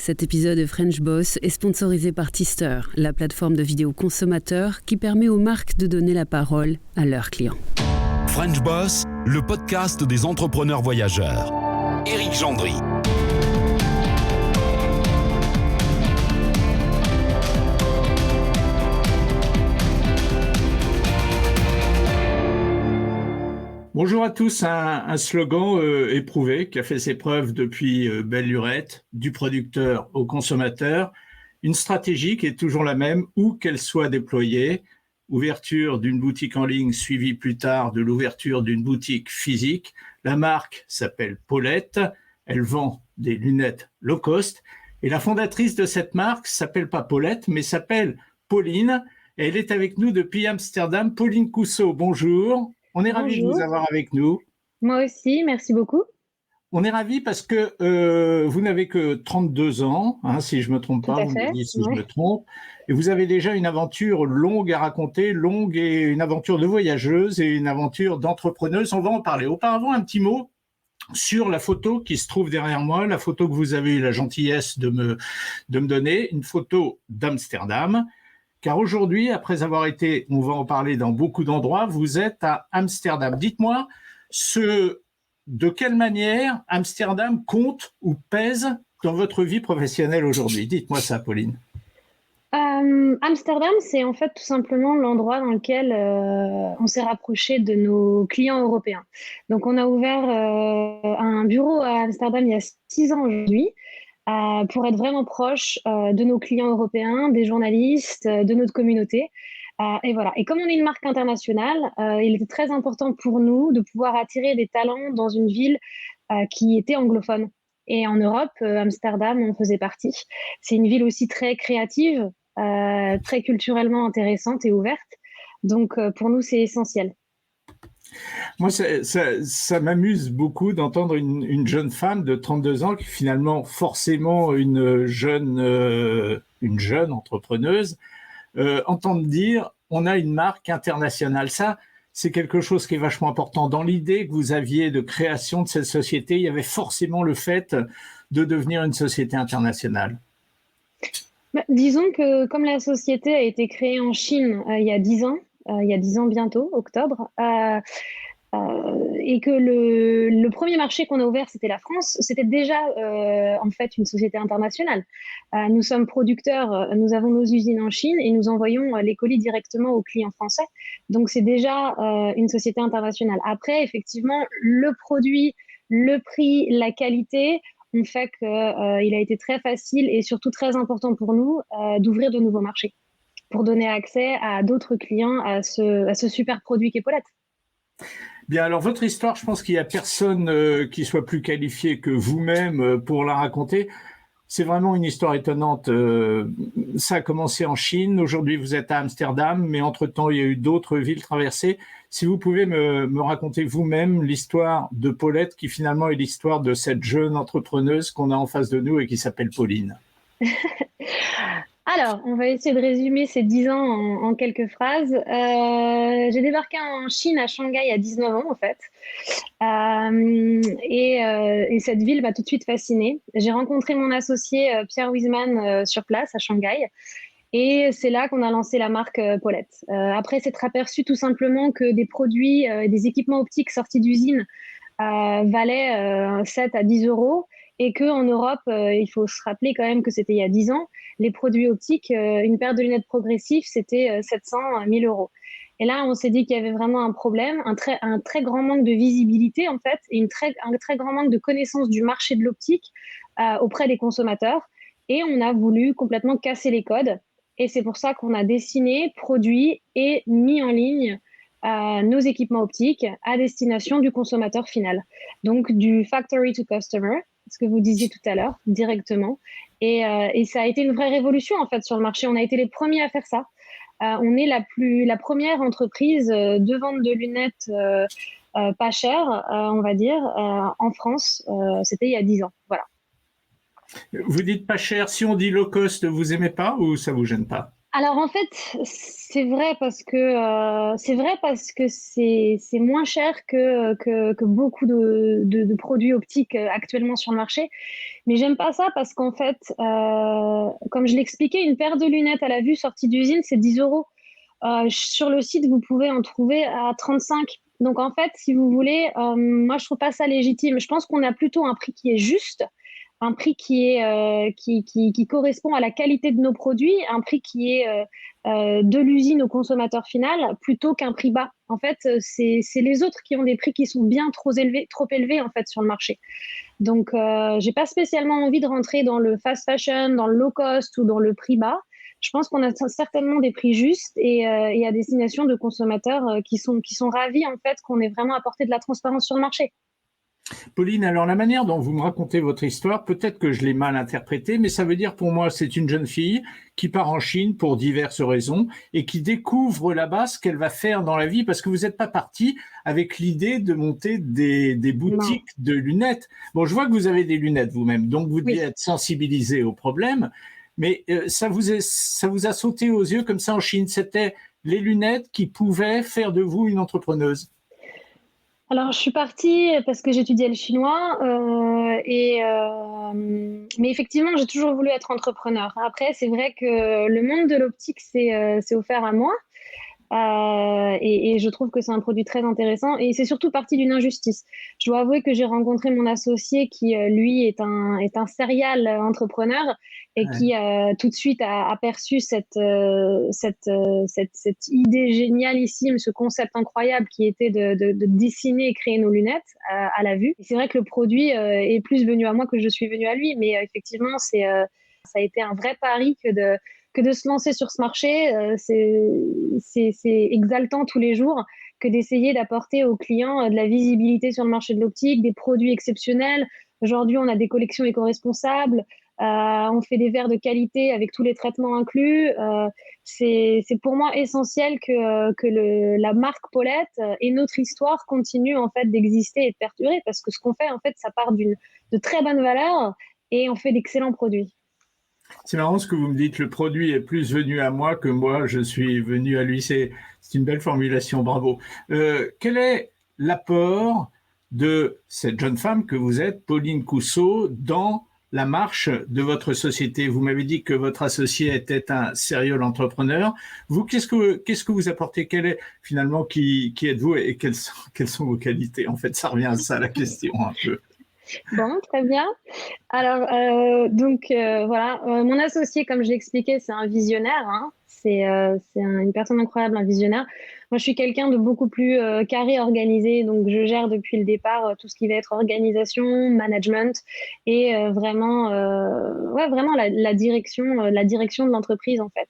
Cet épisode de French Boss est sponsorisé par Tister, la plateforme de vidéos consommateurs qui permet aux marques de donner la parole à leurs clients. French Boss, le podcast des entrepreneurs voyageurs. Éric Gendry. Bonjour à tous, un slogan éprouvé qui a fait ses preuves depuis belle lurette, du producteur au consommateur, une stratégie qui est toujours la même où qu'elle soit déployée, ouverture d'une boutique en ligne suivie plus tard de l'ouverture d'une boutique physique. La marque s'appelle Paulette, elle vend des lunettes low cost et la fondatrice de cette marque s'appelle pas Paulette mais s'appelle Pauline et elle est avec nous depuis Amsterdam. Pauline Cousseau, bonjour. On est ravis de vous avoir avec nous. Moi aussi, merci beaucoup. On est ravis parce que vous n'avez que 32 ans, si je ne me trompe pas, vous me dites si je me trompe, et vous avez déjà une aventure longue à raconter, longue et une aventure de voyageuse et une aventure d'entrepreneuse. On va en parler. Auparavant, un petit mot sur la photo qui se trouve derrière moi, la photo que vous avez eu la gentillesse de me donner, une photo d'Amsterdam. Car aujourd'hui, après avoir été, on va en parler dans beaucoup d'endroits, vous êtes à Amsterdam. Dites-moi, de quelle manière Amsterdam compte ou pèse dans votre vie professionnelle aujourd'hui? Dites-moi ça, Pauline. Amsterdam, c'est en fait tout simplement l'endroit dans lequel on s'est rapproché de nos clients européens. Donc, on a ouvert un bureau à Amsterdam il y a 6 ans aujourd'hui. Pour être vraiment proche de nos clients européens, des journalistes, de notre communauté. Et voilà. Et comme on est une marque internationale, il était très important pour nous de pouvoir attirer des talents dans une ville qui était anglophone. Et en Europe, Amsterdam en faisait partie. C'est une ville aussi très créative, très culturellement intéressante et ouverte. Donc, pour nous, c'est essentiel. Moi, ça m'amuse beaucoup d'entendre une jeune femme de 32 ans qui finalement forcément une jeune entrepreneuse entendre dire on a une marque internationale. Ça, c'est quelque chose qui est vachement important. Dans l'idée que vous aviez de création de cette société, il y avait forcément le fait de devenir une société internationale. Disons que comme la société a été créée en Chine il y a 10 ans, il y a 10 ans bientôt, octobre, et que le premier marché qu'on a ouvert, c'était la France, c'était déjà en fait une société internationale. Nous sommes producteurs, nous avons nos usines en Chine et nous envoyons les colis directement aux clients français. Donc, c'est déjà une société internationale. Après, effectivement, le produit, le prix, la qualité ont fait qu'il a été très facile et surtout très important pour nous d'ouvrir de nouveaux marchés pour donner accès à d'autres clients à ce super produit qu'est Paulette. Bien, alors votre histoire, je pense qu'il n'y a personne qui soit plus qualifié que vous-même pour la raconter. C'est vraiment une histoire étonnante. Ça a commencé en Chine, aujourd'hui vous êtes à Amsterdam, mais entre-temps il y a eu d'autres villes traversées. Si vous pouvez me raconter vous-même l'histoire de Paulette, qui finalement est l'histoire de cette jeune entrepreneuse qu'on a en face de nous et qui s'appelle Pauline. Alors, on va essayer de résumer ces 10 ans en quelques phrases. J'ai débarqué en Chine, à Shanghai, à 19 ans, en fait. Et cette ville m'a tout de suite fascinée. J'ai rencontré mon associé Pierre Wiesmann sur place, à Shanghai. Et c'est là qu'on a lancé la marque Paulette. Après s'être aperçu tout simplement que des produits, des équipements optiques sortis d'usine valaient 7 à 10 euros. Et qu'en Europe, il faut se rappeler quand même que c'était il y a 10 ans, les produits optiques, une paire de lunettes progressives, c'était 700 à 1000 euros. Et là, on s'est dit qu'il y avait vraiment un problème, un très grand manque de visibilité, en fait, et un très grand manque de connaissance du marché de l'optique auprès des consommateurs. Et on a voulu complètement casser les codes. Et c'est pour ça qu'on a dessiné, produit et mis en ligne nos équipements optiques à destination du consommateur final. Donc, du factory to customer, ce que vous disiez tout à l'heure, directement. Et ça a été une vraie révolution, en fait, sur le marché. On a été les premiers à faire ça. On est la première entreprise de vente de lunettes pas chères, on va dire, en France. C'était il y a 10 ans. Voilà. Vous dites pas cher. Si on dit low cost, vous aimez pas ou ça vous gêne pas? Alors en fait, c'est vrai parce que c'est moins cher que beaucoup de produits optiques actuellement sur le marché. Mais j'aime pas ça parce qu'en fait, comme je l'expliquais, une paire de lunettes à la vue sortie d'usine, c'est 10 euros. Sur le site, vous pouvez en trouver à 35. Donc en fait, si vous voulez, moi je trouve pas ça légitime. Je pense qu'on a plutôt un prix qui est juste, un prix qui correspond à la qualité de nos produits, un prix qui est de l'usine au consommateur final, plutôt qu'un prix bas. En fait, c'est les autres qui ont des prix qui sont bien trop élevés en fait sur le marché. Donc, j'ai pas spécialement envie de rentrer dans le fast fashion, dans le low cost ou dans le prix bas. Je pense qu'on a certainement des prix justes et à destination de consommateurs qui sont ravis en fait qu'on ait vraiment apporté de la transparence sur le marché. Pauline, alors la manière dont vous me racontez votre histoire, peut-être que je l'ai mal interprétée, mais ça veut dire pour moi, c'est une jeune fille qui part en Chine pour diverses raisons et qui découvre là-bas ce qu'elle va faire dans la vie, parce que vous n'êtes pas parti avec l'idée de monter des boutiques de lunettes. Bon, je vois que vous avez des lunettes vous-même, donc vous devez être sensibilisé au problème, mais ça vous a sauté aux yeux comme ça en Chine. C'était les lunettes qui pouvaient faire de vous une entrepreneuse. Alors, je suis partie parce que j'étudiais le chinois, mais effectivement, j'ai toujours voulu être entrepreneur. Après, c'est vrai que le monde de l'optique s'est offert à moi. Et je trouve que c'est un produit très intéressant et c'est surtout parti d'une injustice. Je dois avouer que j'ai rencontré mon associé qui, lui, est un serial entrepreneur et qui tout de suite a aperçu cette idée génialissime, ce concept incroyable qui était de dessiner et créer nos lunettes à la vue. Et c'est vrai que le produit est plus venu à moi que je suis venue à lui, mais effectivement, ça a été un vrai pari que de se lancer sur ce marché. C'est exaltant tous les jours que d'essayer d'apporter aux clients de la visibilité sur le marché de l'optique, des produits exceptionnels. Aujourd'hui, on a des collections éco-responsables, on fait des verres de qualité avec tous les traitements inclus. C'est pour moi essentiel que la marque Paulette et notre histoire continuent en fait d'exister et de perdurer, parce que ce qu'on fait, en fait, ça part de très bonnes valeurs et on fait d'excellents produits. C'est marrant ce que vous me dites, le produit est plus venu à moi que moi, je suis venu à lui. C'est une belle formulation, bravo. Quel est l'apport de cette jeune femme que vous êtes, Pauline Cousseau, dans la marche de votre société? Vous m'avez dit que votre associé était un serial entrepreneur. Vous, qu'est-ce que vous apportez? Quel est finalement qui êtes-vous et quelles sont vos qualités? En fait, ça revient à ça la question un peu. Bon, très bien. Alors, voilà, mon associé, comme je l'expliquais, c'est un visionnaire, hein. C'est une personne incroyable, un visionnaire. Moi, je suis quelqu'un de beaucoup plus carré, organisé, donc je gère depuis le départ tout ce qui va être organisation, management et vraiment la direction de l'entreprise en fait.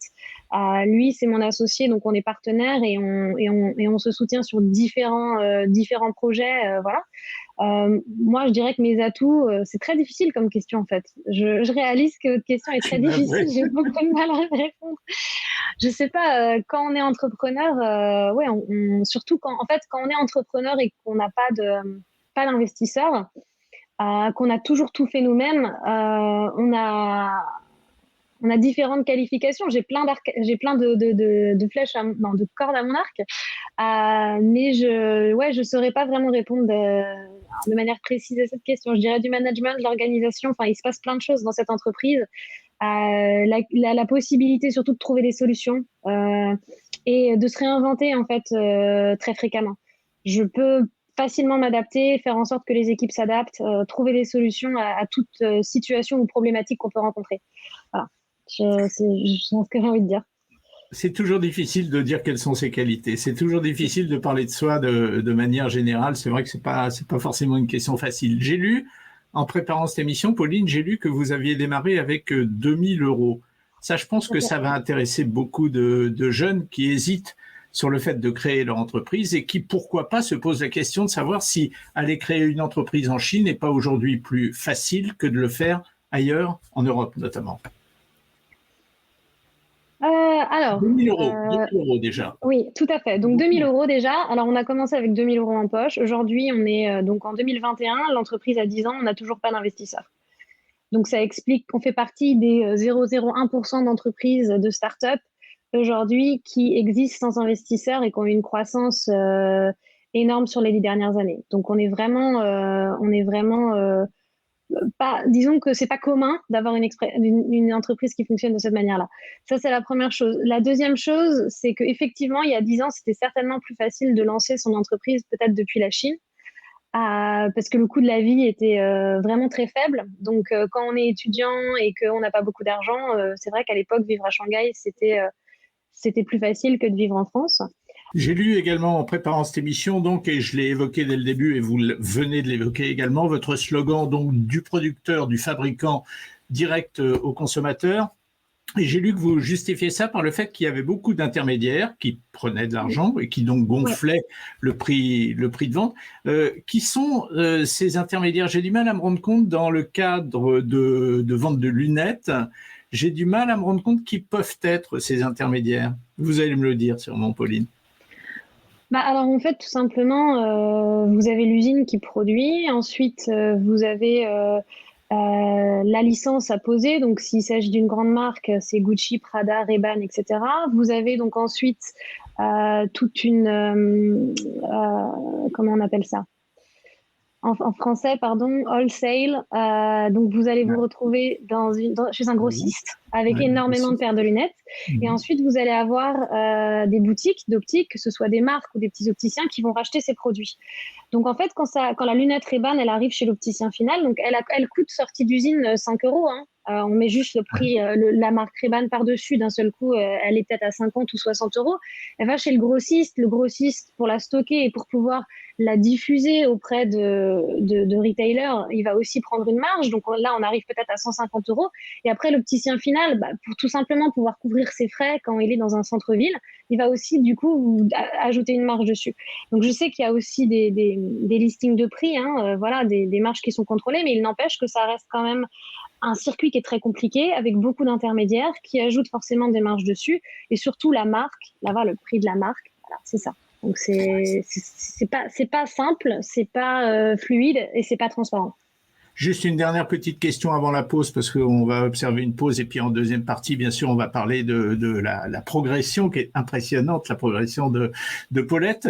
Lui, c'est mon associé, donc on est partenaires et on se soutient sur différents projets, voilà. Moi, je dirais que mes atouts, c'est très difficile comme question en fait. Je réalise que votre question est très difficile, j'ai beaucoup de mal à répondre. Je sais pas, quand on est entrepreneur, surtout quand on est entrepreneur et qu'on n'a pas d'investisseur, qu'on a toujours tout fait nous-mêmes, on a différentes qualifications. J'ai plein de flèches, de cordes à mon arc, mais je saurais pas vraiment répondre de manière précise à cette question. Je dirais du management, de l'organisation. Enfin, il se passe plein de choses dans cette entreprise. La possibilité surtout de trouver des solutions et de se réinventer en fait très fréquemment. Je peux facilement m'adapter, faire en sorte que les équipes s'adaptent, trouver des solutions à toute situation ou problématique qu'on peut rencontrer. Voilà, c'est ce que j'ai envie de dire. C'est toujours difficile de dire quelles sont ses qualités. C'est toujours difficile de parler de soi de manière générale. C'est vrai que c'est pas forcément une question facile. J'ai lu, en préparant cette émission, Pauline, j'ai lu que vous aviez démarré avec 2000 €. Ça, je pense que ça va intéresser beaucoup de jeunes qui hésitent sur le fait de créer leur entreprise et qui, pourquoi pas, se posent la question de savoir si aller créer une entreprise en Chine n'est pas aujourd'hui plus facile que de le faire ailleurs, en Europe notamment. 2000 € déjà. Oui, tout à fait. Donc 2000 € déjà. Alors on a commencé avec 2000 € en poche. Aujourd'hui, on est donc en 2021. L'entreprise a 10 ans, on n'a toujours pas d'investisseur. Donc ça explique qu'on fait partie des 0,01% d'entreprises de start-up aujourd'hui qui existent sans investisseurs et qui ont eu une croissance énorme sur les 10 dernières années. Donc on est vraiment pas, disons que c'est pas commun d'avoir une entreprise qui fonctionne de cette manière-là. Ça, c'est la première chose. La deuxième chose, c'est qu'effectivement, il y a 10 ans, c'était certainement plus facile de lancer son entreprise, peut-être depuis la Chine, parce que le coût de la vie était vraiment très faible. Donc, quand on est étudiant et qu'on n'a pas beaucoup d'argent, c'est vrai qu'à l'époque, vivre à Shanghai, c'était plus facile que de vivre en France. J'ai lu également en préparant cette émission, donc, et je l'ai évoqué dès le début, et vous venez de l'évoquer également, votre slogan donc du producteur, du fabricant direct au consommateur. Et j'ai lu que vous justifiez ça par le fait qu'il y avait beaucoup d'intermédiaires qui prenaient de l'argent et qui donc gonflaient le prix de vente. Qui sont ces intermédiaires? J'ai du mal à me rendre compte dans le cadre de vente de lunettes. J'ai du mal à me rendre compte qui peuvent être ces intermédiaires. Vous allez me le dire sûrement, Pauline. Alors en fait, tout simplement, vous avez l'usine qui produit, ensuite vous avez la licence à poser, donc s'il s'agit d'une grande marque, c'est Gucci, Prada, Ray-Ban, etc. Vous avez donc ensuite toute une... comment on appelle ça? En français, pardon, wholesale. Donc, vous allez vous retrouver chez un grossiste avec énormément de paires de lunettes. Et ensuite, vous allez avoir des boutiques d'optique, que ce soit des marques ou des petits opticiens qui vont racheter ces produits. Donc, en fait, quand la lunette Ray-Ban, elle arrive chez l'opticien final, donc elle coûte sortie d'usine 5 €. Hein. On met juste le prix, la marque Ray-Ban par-dessus, d'un seul coup, elle est peut-être à 50 ou 60 €. Elle va chez le grossiste pour la stocker et pour pouvoir la diffuser auprès de retailers, il va aussi prendre une marge. Donc là, on arrive peut-être à 150 €. Et après, l'opticien final, pour tout simplement pouvoir couvrir ses frais quand il est dans un centre-ville, il va aussi, du coup, ajouter une marge dessus. Donc je sais qu'il y a aussi des listings de prix, hein, voilà, des marges qui sont contrôlées, mais il n'empêche que ça reste quand même un circuit qui est très compliqué avec beaucoup d'intermédiaires qui ajoutent forcément des marges dessus et surtout la marque, là-bas le prix de la marque, voilà, c'est ça. Donc c'est pas simple, c'est pas fluide et c'est pas transparent. Juste une dernière petite question avant la pause, parce qu'on va observer une pause et puis en deuxième partie, bien sûr, on va parler de la progression qui est impressionnante, la progression de Paulette.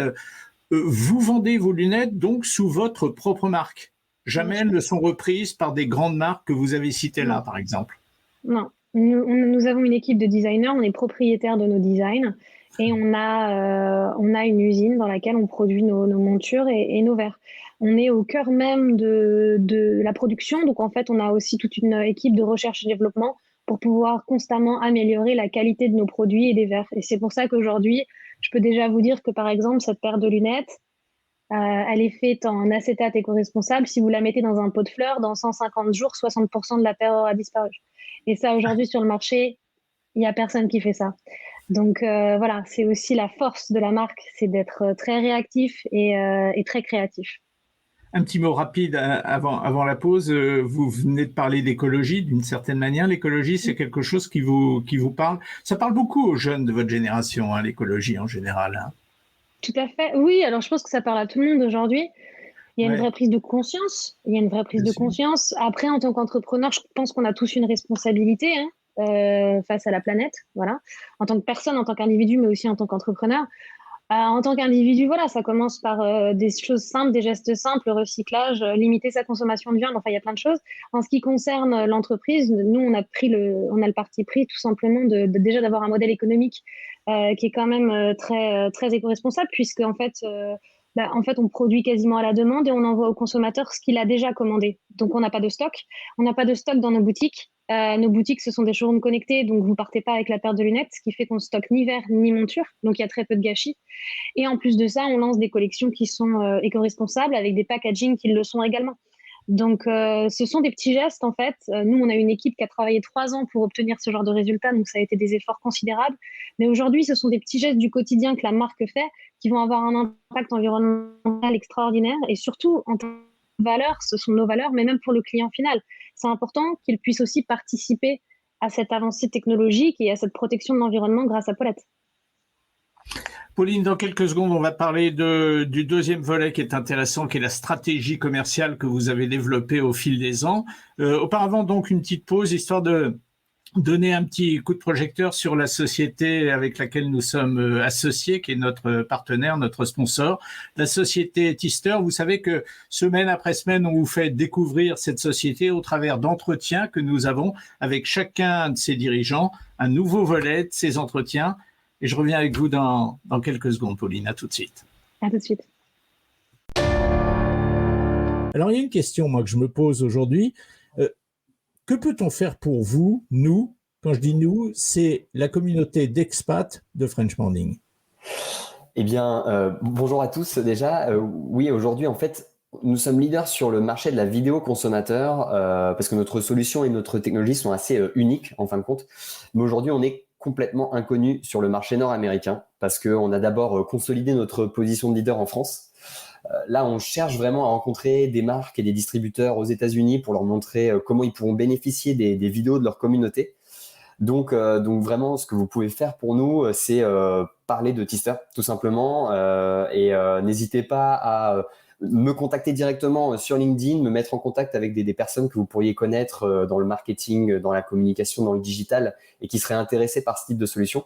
Vous vendez vos lunettes donc sous votre propre marque? Jamais elles ne sont reprises par des grandes marques que vous avez citées là, par exemple? Non. Nous avons une équipe de designers, on est propriétaire de nos designs et on a une usine dans laquelle on produit nos montures et nos verres. On est au cœur même de la production, donc en fait, on a aussi toute une équipe de recherche et développement pour pouvoir constamment améliorer la qualité de nos produits et des verres. Et c'est pour ça qu'aujourd'hui, je peux déjà vous dire que par exemple, cette paire de lunettes, elle est faite en acétate éco-responsable. Si vous la mettez dans un pot de fleurs, dans 150 jours, 60% de la paire aura disparu. Et ça, aujourd'hui, sur le marché, il n'y a personne qui fait ça. Donc voilà, c'est aussi la force de la marque, c'est d'être très réactif et très créatif. Un petit mot rapide avant la pause. Vous venez de parler d'écologie d'une certaine manière. L'écologie, c'est quelque chose qui vous parle. Ça parle beaucoup aux jeunes de votre génération, hein, l'écologie en général. Hein. Tout à fait. Oui, alors je pense que ça parle à tout le monde aujourd'hui. Il y a une vraie prise de conscience. Après, en tant qu'entrepreneur, je pense qu'on a tous une responsabilité face à la planète. Voilà. En tant que personne, en tant qu'individu, mais aussi en tant qu'entrepreneur. En tant qu'individu, voilà, ça commence par des choses simples, des gestes simples, le recyclage, limiter sa consommation de viande. Enfin, il y a plein de choses. En ce qui concerne l'entreprise, nous, on a le parti pris tout simplement déjà d'avoir un modèle économique qui est quand même très très éco-responsable, puisque en fait, on produit quasiment à la demande et on envoie au consommateur ce qu'il a déjà commandé. Donc, on n'a pas de stock. On n'a pas de stock dans nos boutiques. Nos boutiques, ce sont des showrooms connectés, donc vous partez pas avec la paire de lunettes, ce qui fait qu'on stocke ni verre ni monture, donc il y a très peu de gâchis. Et en plus de ça, on lance des collections qui sont éco-responsables avec des packaging qui le sont également. Donc, ce sont des petits gestes, en fait. Nous, on a une équipe qui a travaillé 3 ans pour obtenir ce genre de résultats, donc ça a été des efforts considérables. Mais aujourd'hui, ce sont des petits gestes du quotidien que la marque fait qui vont avoir un impact environnemental extraordinaire. Et surtout, en tant que valeurs, ce sont nos valeurs, mais même pour le client final. C'est important qu'il puisse aussi participer à cette avancée technologique et à cette protection de l'environnement grâce à Paulette. Pauline, dans quelques secondes, on va parler du deuxième volet qui est intéressant, qui est la stratégie commerciale que vous avez développée au fil des ans. Auparavant, donc, une petite pause, histoire de donner un petit coup de projecteur sur la société avec laquelle nous sommes associés, qui est notre partenaire, notre sponsor, la société Tister. Vous savez que semaine après semaine, on vous fait découvrir cette société au travers d'entretiens que nous avons avec chacun de ses dirigeants, un nouveau volet de ces entretiens. Et je reviens avec vous dans quelques secondes, Pauline. À tout de suite. À tout de suite. Alors, il y a une question, moi, que je me pose aujourd'hui. Que peut-on faire pour vous, nous, quand je dis nous, c'est la communauté d'expats de French Morning. Eh bien, bonjour à tous déjà. Oui, aujourd'hui, en fait, nous sommes leaders sur le marché de la vidéo consommateur parce que notre solution et notre technologie sont assez uniques, en fin de compte. Mais aujourd'hui, on est complètement inconnu sur le marché nord-américain parce qu'on a d'abord consolidé notre position de leader en France. Là, on cherche vraiment à rencontrer des marques et des distributeurs aux États-Unis pour leur montrer comment ils pourront bénéficier des vidéos de leur communauté. Donc vraiment, ce que vous pouvez faire pour nous, c'est parler de Tister, tout simplement. Et n'hésitez pas à me contacter directement sur LinkedIn, me mettre en contact avec des personnes que vous pourriez connaître dans le marketing, dans la communication, dans le digital et qui seraient intéressées par ce type de solution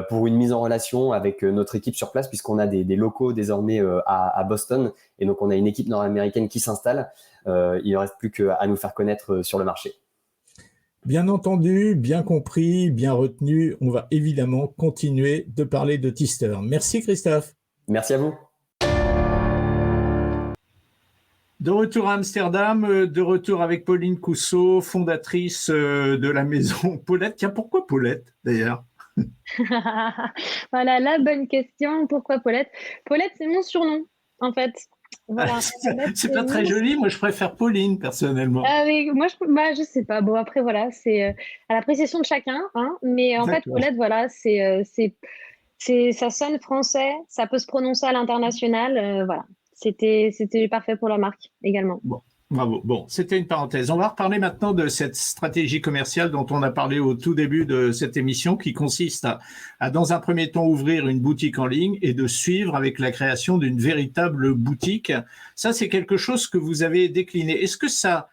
pour une mise en relation avec notre équipe sur place puisqu'on a des locaux désormais à Boston et donc on a une équipe nord-américaine qui s'installe. Il ne reste plus qu'à nous faire connaître sur le marché. Bien entendu, bien compris, bien retenu. On va évidemment continuer de parler de Tister. Merci Christophe. Merci à vous. De retour à Amsterdam, de retour avec Pauline Cousseau, fondatrice de la maison Paulette. Tiens, pourquoi Paulette d'ailleurs? Voilà, la bonne question. Pourquoi Paulette? Paulette, c'est mon surnom, en fait. Voilà. C'est pas très joli. Moi, je préfère Pauline, personnellement. Moi, je sais pas. Bon, après, voilà, c'est à l'appréciation de chacun. Hein, mais en fait, Paulette, voilà, ça sonne français. Ça peut se prononcer à l'international. Voilà. C'était parfait pour la marque également. Bon, bravo. Bon, c'était une parenthèse. On va reparler maintenant de cette stratégie commerciale dont on a parlé au tout début de cette émission, qui consiste à dans un premier temps, ouvrir une boutique en ligne et de suivre avec la création d'une véritable boutique. Ça, c'est quelque chose que vous avez décliné. Est-ce que ça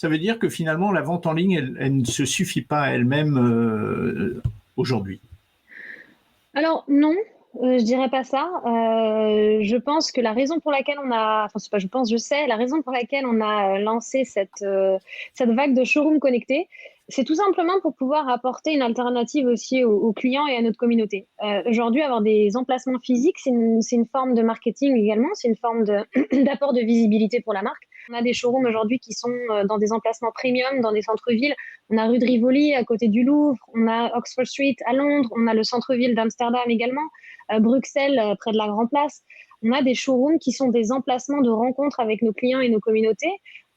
veut dire que finalement, la vente en ligne, elle ne se suffit pas à elle-même aujourd'hui? Alors, non. Je dirais pas ça. Je pense que la raison pour laquelle je sais, la raison pour laquelle on a lancé cette vague de showroom connectés, c'est tout simplement pour pouvoir apporter une alternative aussi aux clients et à notre communauté. Aujourd'hui, avoir des emplacements physiques, c'est une forme de marketing également, c'est une forme d'apport de visibilité pour la marque. On a des showrooms aujourd'hui qui sont dans des emplacements premium, dans des centres-villes. On a rue de Rivoli à côté du Louvre, on a Oxford Street à Londres, on a le centre-ville d'Amsterdam également, Bruxelles près de la Grand Place. On a des showrooms qui sont des emplacements de rencontres avec nos clients et nos communautés.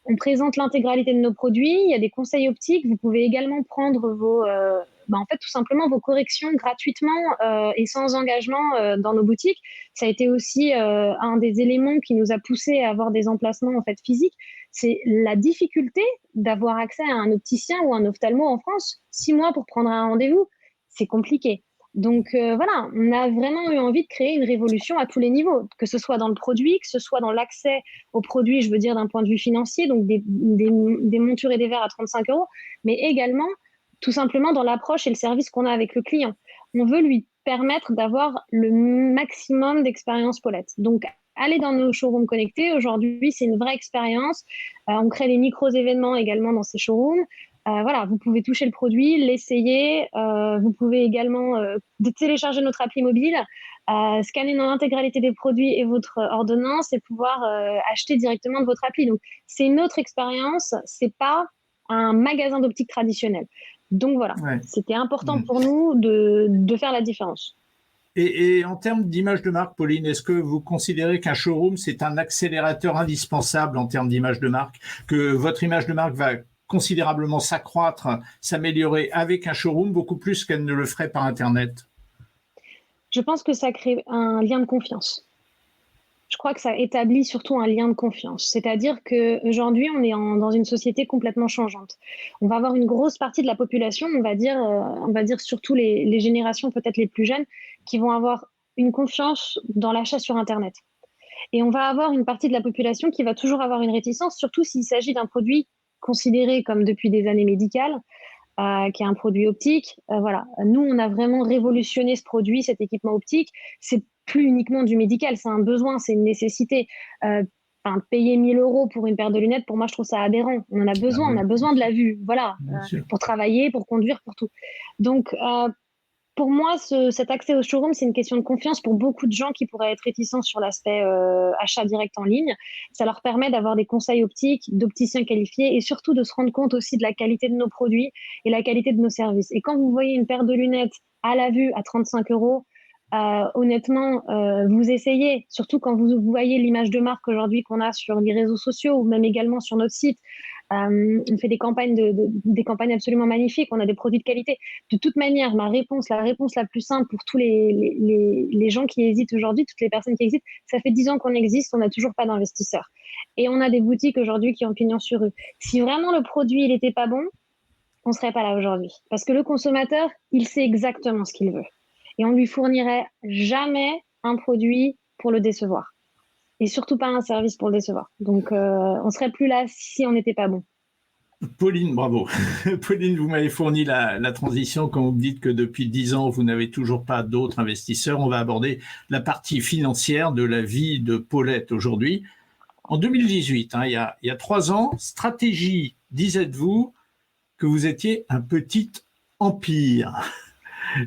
On présente l'intégralité de nos produits, il y a des conseils optiques. Vous pouvez également prendre tout simplement vos corrections gratuitement et sans engagement dans nos boutiques. Ça a été aussi un des éléments qui nous a poussé à avoir des emplacements en fait physiques. C'est la difficulté d'avoir accès à un opticien ou un ophtalmo en France. 6 mois pour prendre un rendez-vous, c'est compliqué. Donc voilà, on a vraiment eu envie de créer une révolution à tous les niveaux, que ce soit dans le produit, que ce soit dans l'accès aux produits, je veux dire d'un point de vue financier, donc des montures et des verres à 35 €, mais également tout simplement dans l'approche et le service qu'on a avec le client. On veut lui permettre d'avoir le maximum d'expérience Paulette. Donc allez dans nos showrooms connectés. Aujourd'hui, c'est une vraie expérience. On crée des micros-événements également dans ces showrooms. Voilà, vous pouvez toucher le produit, l'essayer. Vous pouvez également télécharger notre appli mobile, scanner l'intégralité des produits et votre ordonnance et pouvoir acheter directement de votre appli. Donc, c'est une autre expérience. C'est pas un magasin d'optique traditionnel. Donc voilà, C'était important pour nous de faire la différence. Et en termes d'image de marque, Pauline, est-ce que vous considérez qu'un showroom, c'est un accélérateur indispensable en termes d'image de marque, que votre image de marque va considérablement s'accroître, s'améliorer avec un showroom beaucoup plus qu'elle ne le ferait par Internet? Je pense que ça crée un lien de confiance. Je crois que ça établit surtout un lien de confiance. C'est-à-dire qu'aujourd'hui, on est dans une société complètement changeante. On va avoir une grosse partie de la population, on va dire surtout les générations peut-être les plus jeunes, qui vont avoir une confiance dans l'achat sur Internet. Et on va avoir une partie de la population qui va toujours avoir une réticence, surtout s'il s'agit d'un produit considéré comme depuis des années médicales, qui est un produit optique. Voilà. Nous, on a vraiment révolutionné ce produit, cet équipement optique. C'est plus uniquement du médical, c'est un besoin, c'est une nécessité. Payer 1 000 € pour une paire de lunettes, pour moi, je trouve ça aberrant. On en a besoin, on a besoin de la vue, voilà, pour travailler, pour conduire, pour tout. Donc, pour moi, cet accès au showroom, c'est une question de confiance pour beaucoup de gens qui pourraient être réticents sur l'aspect achat direct en ligne. Ça leur permet d'avoir des conseils optiques, d'opticiens qualifiés et surtout de se rendre compte aussi de la qualité de nos produits et la qualité de nos services. Et quand vous voyez une paire de lunettes à la vue à 35 €, honnêtement, vous essayez, surtout quand vous voyez l'image de marque aujourd'hui qu'on a sur les réseaux sociaux ou même également sur notre site. On fait des campagnes, des campagnes absolument magnifiques, on a des produits de qualité. De toute manière, la réponse la plus simple pour tous les gens qui hésitent aujourd'hui, toutes les personnes qui hésitent, ça fait 10 ans qu'on existe, on n'a toujours pas d'investisseurs. Et on a des boutiques aujourd'hui qui ont pignon sur rue. Si vraiment le produit n'était pas bon, on ne serait pas là aujourd'hui. Parce que le consommateur, il sait exactement ce qu'il veut. Et on ne lui fournirait jamais un produit pour le décevoir. Et surtout pas un service pour le décevoir. Donc, on ne serait plus là si on n'était pas bon. Pauline, bravo. Pauline, vous m'avez fourni la transition quand vous me dites que depuis 10 ans, vous n'avez toujours pas d'autres investisseurs. On va aborder la partie financière de la vie de Paulette aujourd'hui. En 2018, il y a 3 ans, stratégie, disait-vous, que vous étiez un petit empire.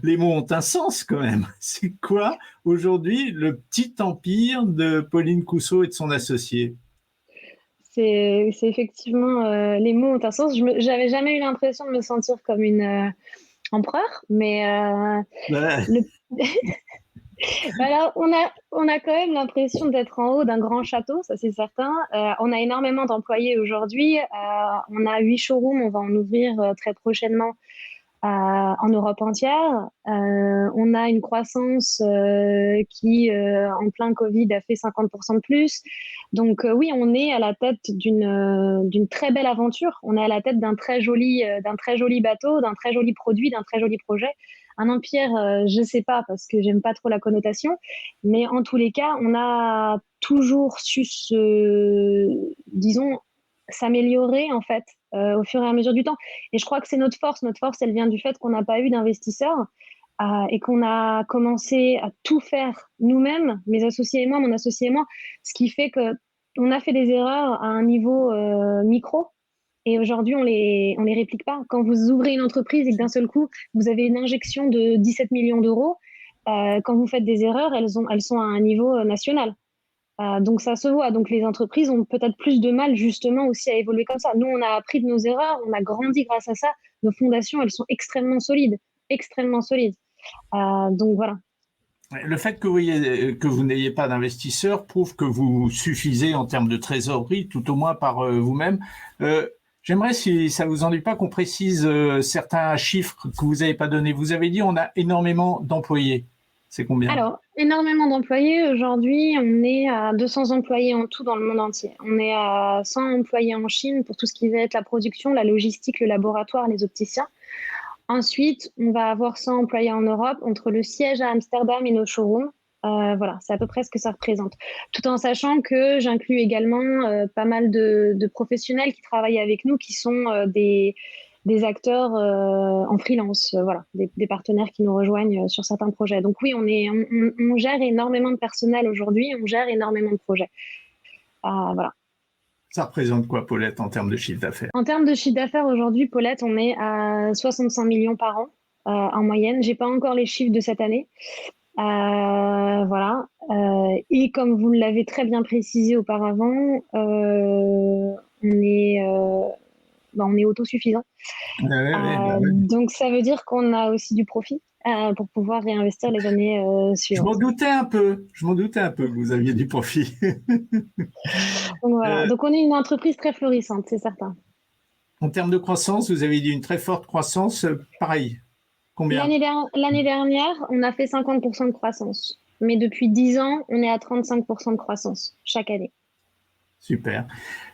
Les mots ont un sens quand même. C'est quoi aujourd'hui le petit empire de Pauline Cousseau et de son associé? C'est effectivement, les mots ont un sens. J'avais jamais eu l'impression de me sentir comme une empereur, mais alors on a quand même l'impression d'être en haut d'un grand château, ça c'est certain. On a énormément d'employés aujourd'hui. On a 8 showrooms, on va en ouvrir très prochainement. En Europe entière. On a une croissance qui, en plein Covid, a fait 50% de plus. Donc oui, on est à la tête d'une très belle aventure. On est à la tête d'un très joli bateau, d'un très joli produit, d'un très joli projet. Un empire, je ne sais pas, parce que j'aime pas trop la connotation, mais en tous les cas, on a toujours su s'améliorer en fait au fur et à mesure du temps. Et je crois que c'est notre force. Notre force, elle vient du fait qu'on n'a pas eu d'investisseurs et qu'on a commencé à tout faire nous-mêmes, mes associés et moi, mon associé et moi, ce qui fait qu'on a fait des erreurs à un niveau micro. Et aujourd'hui, on les réplique pas. Quand vous ouvrez une entreprise et que d'un seul coup, vous avez une injection de 17 millions d'euros, quand vous faites des erreurs, elles sont à un niveau national. Donc ça se voit. Donc les entreprises ont peut-être plus de mal justement aussi à évoluer comme ça. Nous, on a appris de nos erreurs, on a grandi grâce à ça. Nos fondations, elles sont extrêmement solides, extrêmement solides. Donc voilà. Le fait que vous n'ayez pas d'investisseurs prouve que vous suffisez en termes de trésorerie, tout au moins par vous-même. J'aimerais, si ça vous ennuie pas, qu'on précise certains chiffres que vous n'avez pas donnés. Vous avez dit on a énormément d'employés. C'est combien? Alors, énormément d'employés. Aujourd'hui, on est à 200 employés en tout dans le monde entier. On est à 100 employés en Chine pour tout ce qui va être la production, la logistique, le laboratoire, les opticiens. Ensuite, on va avoir 100 employés en Europe entre le siège à Amsterdam et nos showrooms. Voilà, c'est à peu près ce que ça représente. Tout en sachant que j'inclus également pas mal de professionnels qui travaillent avec nous, qui sont des acteurs en freelance, voilà, des partenaires qui nous rejoignent sur certains projets. Donc oui, on gère énormément de personnel aujourd'hui, on gère énormément de projets. Voilà. Ça représente quoi, Paulette, en termes de chiffre d'affaires? En termes de chiffre d'affaires, aujourd'hui, Paulette, on est à 65 millions par an en moyenne. J'ai pas encore les chiffres de cette année. Voilà. Et comme vous l'avez très bien précisé auparavant, on est autosuffisant. Donc ça veut dire qu'on a aussi du profit pour pouvoir réinvestir les années suivantes. Je m'en doutais un peu que vous aviez du profit. Donc voilà. Donc on est une entreprise très florissante, c'est certain. En termes de croissance, vous avez dit une très forte croissance, pareil. Combien? L'année dernière, on a fait 50% de croissance. Mais depuis 10 ans, on est à 35% de croissance chaque année. Super.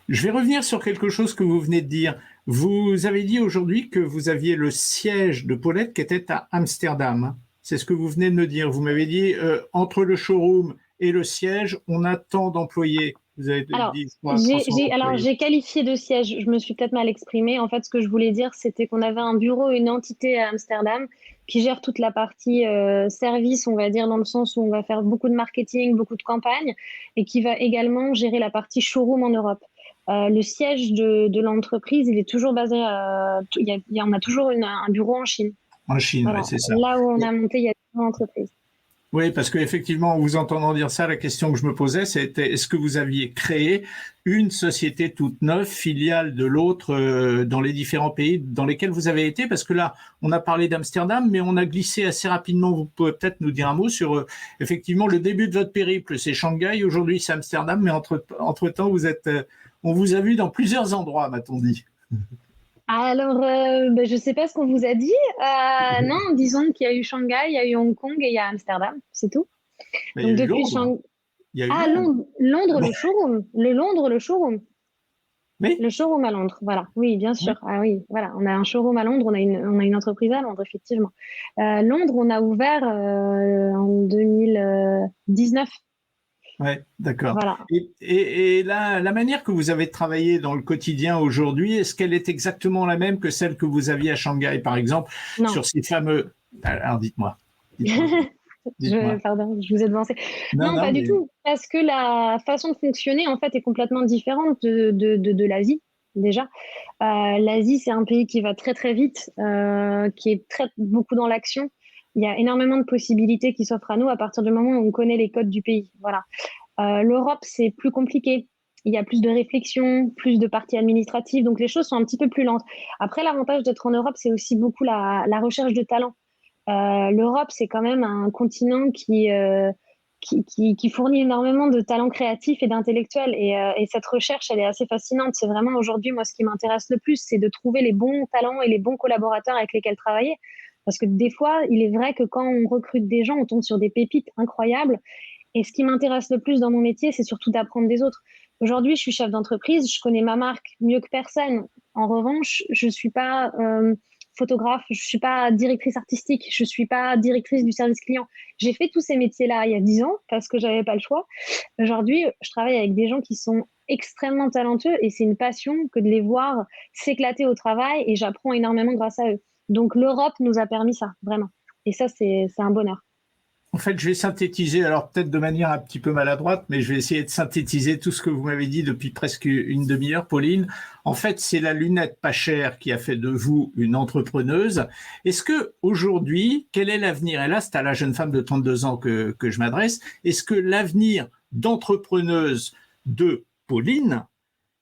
Je vais revenir sur quelque chose que vous venez de dire. Vous avez dit aujourd'hui que vous aviez le siège de Paulette qui était à Amsterdam. C'est ce que vous venez de me dire. Vous m'avez dit, entre le showroom et le siège, on a tant d'employés. Vous avez Alors, dit 300 employés. j'ai qualifié de siège, je me suis peut-être mal exprimée. En fait, ce que je voulais dire, c'était qu'on avait un bureau, une entité à Amsterdam qui gère toute la partie service, on va dire, dans le sens où on va faire beaucoup de marketing, beaucoup de campagnes, et qui va également gérer la partie showroom en Europe. Le siège de l'entreprise, il est toujours basé on a toujours un bureau en Chine. En Chine, Voilà. ouais, c'est ça. Là où on a monté, il y a une entreprise. Oui, parce qu'effectivement, en vous entendant dire ça, la question que je me posais, c'était est-ce que vous aviez créé une société toute neuve, filiale de l'autre, dans les différents pays dans lesquels vous avez été? Parce que là, on a parlé d'Amsterdam, mais on a glissé assez rapidement. Vous pouvez peut-être nous dire un mot sur, effectivement, le début de votre périple, c'est Shanghai, aujourd'hui c'est Amsterdam, mais entre-temps, on vous a vu dans plusieurs endroits, m'a-t-on dit. Alors, je ne sais pas ce qu'on vous a dit. Non, disons qu'il y a eu Shanghai, il y a eu Hong Kong et il y a Amsterdam, c'est tout. Mais Donc depuis Londres. Il y a eu Londres, le showroom. Le showroom. Oui. Le showroom à Londres, voilà. Oui, bien sûr. Oui. Ah oui, voilà. On a un showroom à Londres, on a une entreprise à Londres, effectivement. Londres, on a ouvert en 2019. Oui, d'accord. Voilà. Et la manière que vous avez travaillé dans le quotidien aujourd'hui, est-ce qu'elle est exactement la même que celle que vous aviez à Shanghai, par exemple, non. sur ces fameux… Alors, dites-moi. Pardon, je vous ai devancé. Non, pas du tout, parce que la façon de fonctionner, en fait, est complètement différente de l'Asie, déjà. L'Asie, c'est un pays qui va très, très vite, qui est beaucoup dans l'action. Il y a énormément de possibilités qui s'offrent à nous à partir du moment où on connaît les codes du pays. Voilà. L'Europe, c'est plus compliqué. Il y a plus de réflexion, plus de parties administratives, donc les choses sont un petit peu plus lentes. Après, l'avantage d'être en Europe, c'est aussi beaucoup la recherche de talent. L'Europe, c'est quand même un continent qui fournit énormément de talents créatifs et d'intellectuels. Et cette recherche, elle est assez fascinante. C'est vraiment aujourd'hui, moi, ce qui m'intéresse le plus, c'est de trouver les bons talents et les bons collaborateurs avec lesquels travailler. Parce que des fois, il est vrai que quand on recrute des gens, on tombe sur des pépites incroyables. Et ce qui m'intéresse le plus dans mon métier, c'est surtout d'apprendre des autres. Aujourd'hui, je suis chef d'entreprise, je connais ma marque mieux que personne. En revanche, je ne suis pas photographe, je ne suis pas directrice artistique, je ne suis pas directrice du service client. J'ai fait tous ces métiers-là il y a 10 ans parce que je n'avais pas le choix. Aujourd'hui, je travaille avec des gens qui sont extrêmement talentueux et c'est une passion que de les voir s'éclater au travail et j'apprends énormément grâce à eux. Donc l'Europe nous a permis ça, vraiment. Et ça, c'est un bonheur. En fait, je vais synthétiser, alors peut-être de manière un petit peu maladroite, mais je vais essayer de synthétiser tout ce que vous m'avez dit depuis presque une demi-heure, Pauline. En fait, c'est la lunette pas chère qui a fait de vous une entrepreneuse. Est-ce que aujourd'hui, quel est l'avenir? Et là, c'est à la jeune femme de 32 ans que je m'adresse. Est-ce que l'avenir d'entrepreneuse de Pauline,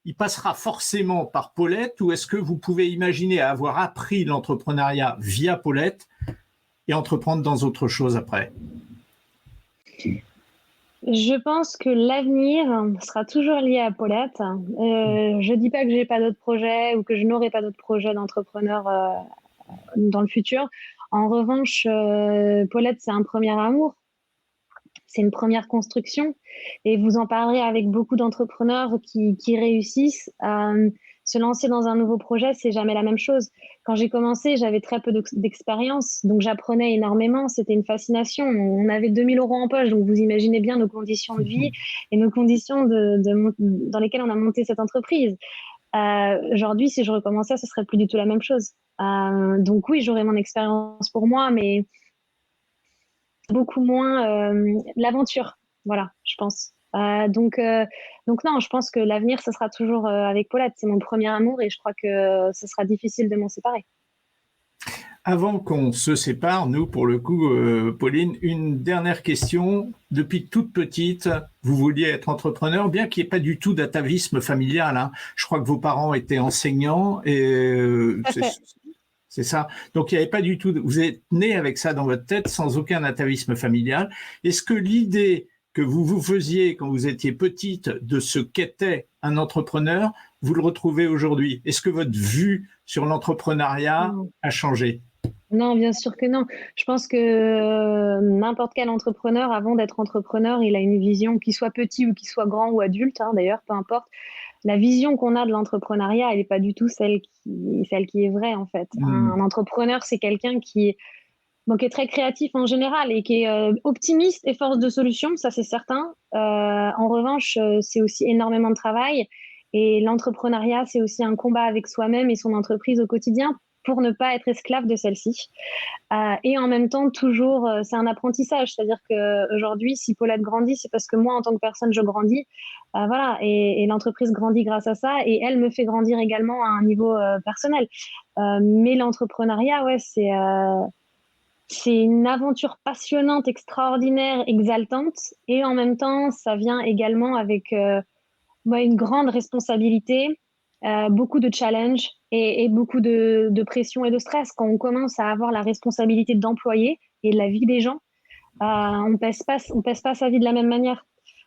il passera forcément par Paulette, ou est-ce que vous pouvez imaginer avoir appris l'entrepreneuriat via Paulette et entreprendre dans autre chose après? Je pense que l'avenir sera toujours lié à Paulette. Je ne dis pas que je n'ai pas d'autres projets ou que je n'aurai pas d'autres projets d'entrepreneur dans le futur. En revanche, Paulette, c'est un premier amour. C'est une première construction. Et vous en parlerez avec beaucoup d'entrepreneurs qui réussissent. Se lancer dans un nouveau projet, c'est jamais la même chose. Quand j'ai commencé, j'avais très peu d'expérience, donc j'apprenais énormément. C'était une fascination. On avait 2000 € en poche, donc vous imaginez bien nos conditions de vie et nos conditions dans lesquelles on a monté cette entreprise. Aujourd'hui, si je recommençais, ce serait plus du tout la même chose. Donc oui, j'aurais mon expérience pour moi, mais beaucoup moins l'aventure. Voilà, je pense. Donc non, je pense que l'avenir, ce sera toujours avec Paulette. C'est mon premier amour et je crois que ce sera difficile de m'en séparer. Avant qu'on se sépare, nous, pour le coup, Pauline, une dernière question. Depuis toute petite, vous vouliez être entrepreneur, bien qu'il n'y ait pas du tout d'atavisme familial. Hein. Je crois que vos parents étaient enseignants et c'est ça. Donc, il n'y avait pas du tout… Vous êtes né avec ça dans votre tête, sans aucun atavisme familial. Est-ce que l'idée que vous faisiez quand vous étiez petite de ce qu'était un entrepreneur, vous le retrouvez aujourd'hui? Est-ce que votre vue sur l'entrepreneuriat a changé? Non, bien sûr que non. Je pense que n'importe quel entrepreneur, avant d'être entrepreneur, il a une vision, qu'il soit petit ou qu'il soit grand ou adulte, hein, d'ailleurs, peu importe. La vision qu'on a de l'entrepreneuriat, elle n'est pas du tout celle qui est vraie, en fait. Un entrepreneur, c'est quelqu'un qui Donc, qui est très créatif en général et qui est optimiste et force de solution, ça c'est certain. En revanche, c'est aussi énormément de travail. Et l'entrepreneuriat, c'est aussi un combat avec soi-même et son entreprise au quotidien pour ne pas être esclave de celle-ci. Et en même temps, toujours, c'est un apprentissage. C'est-à-dire qu'aujourd'hui, si Paulette grandit, c'est parce que moi, en tant que personne, je grandis. Voilà, et l'entreprise grandit grâce à ça. Et elle me fait grandir également à un niveau personnel. Mais l'entrepreneuriat, ouais, c'est une aventure passionnante, extraordinaire, exaltante. Et en même temps, ça vient également avec une grande responsabilité, beaucoup de challenges et beaucoup de pression et de stress. Quand on commence à avoir la responsabilité d'employer et de la vie des gens, on pèse pas sa vie de la même manière.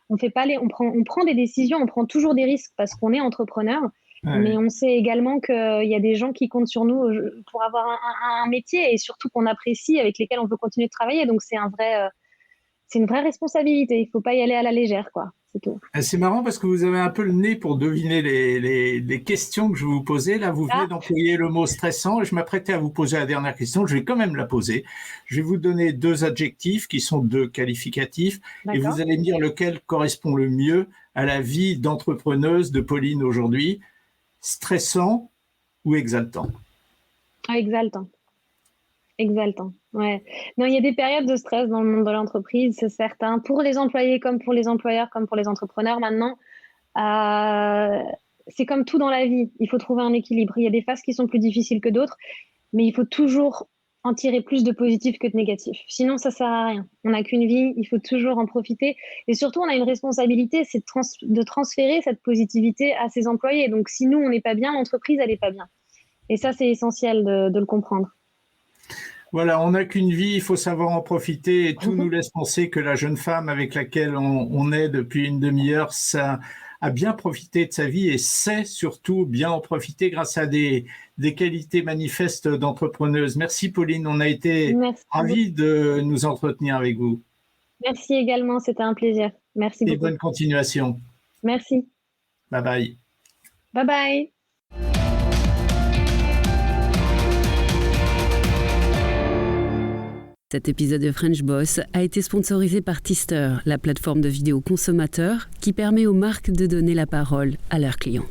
On prend des décisions, on prend toujours des risques parce qu'on est entrepreneur. Ouais. Mais on sait également qu'il y a des gens qui comptent sur nous pour avoir un métier et surtout qu'on apprécie, avec lesquels on veut continuer de travailler. Donc, c'est une vraie responsabilité. Il ne faut pas y aller à la légère, quoi. C'est tout. C'est marrant parce que vous avez un peu le nez pour deviner les questions que je vais vous poser. Là, vous venez d'employer le mot stressant et je m'apprêtais à vous poser la dernière question. Je vais quand même la poser. Je vais vous donner 2 adjectifs qui sont 2 qualificatifs. D'accord. Et vous allez me dire lequel correspond le mieux à la vie d'entrepreneuse de Pauline aujourd'hui. Stressant ou exaltant? Exaltant. Exaltant, ouais. Non, il y a des périodes de stress dans le monde de l'entreprise, c'est certain. Pour les employés comme pour les employeurs, comme pour les entrepreneurs maintenant, c'est comme tout dans la vie. Il faut trouver un équilibre. Il y a des phases qui sont plus difficiles que d'autres, mais il faut toujours en tirer plus de positif que de négatif. Sinon, ça sert à rien. On n'a qu'une vie, il faut toujours en profiter. Et surtout, on a une responsabilité, c'est de transférer cette positivité à ses employés. Donc, si nous, on n'est pas bien, l'entreprise, elle n'est pas bien. Et ça, c'est essentiel de le comprendre. Voilà, on n'a qu'une vie, il faut savoir en profiter. Et tout nous laisse penser que la jeune femme avec laquelle on est depuis une demi-heure, ça a bien profité de sa vie et sait surtout bien en profiter grâce à des qualités manifestes d'entrepreneuse. Merci Pauline, on a été ravis de nous entretenir avec vous. Merci également, c'était un plaisir. Merci beaucoup. Et bonne continuation. Merci. Bye bye. Bye bye. Cet épisode de French Boss a été sponsorisé par Tister, la plateforme de vidéo consommateur qui permet aux marques de donner la parole à leurs clients.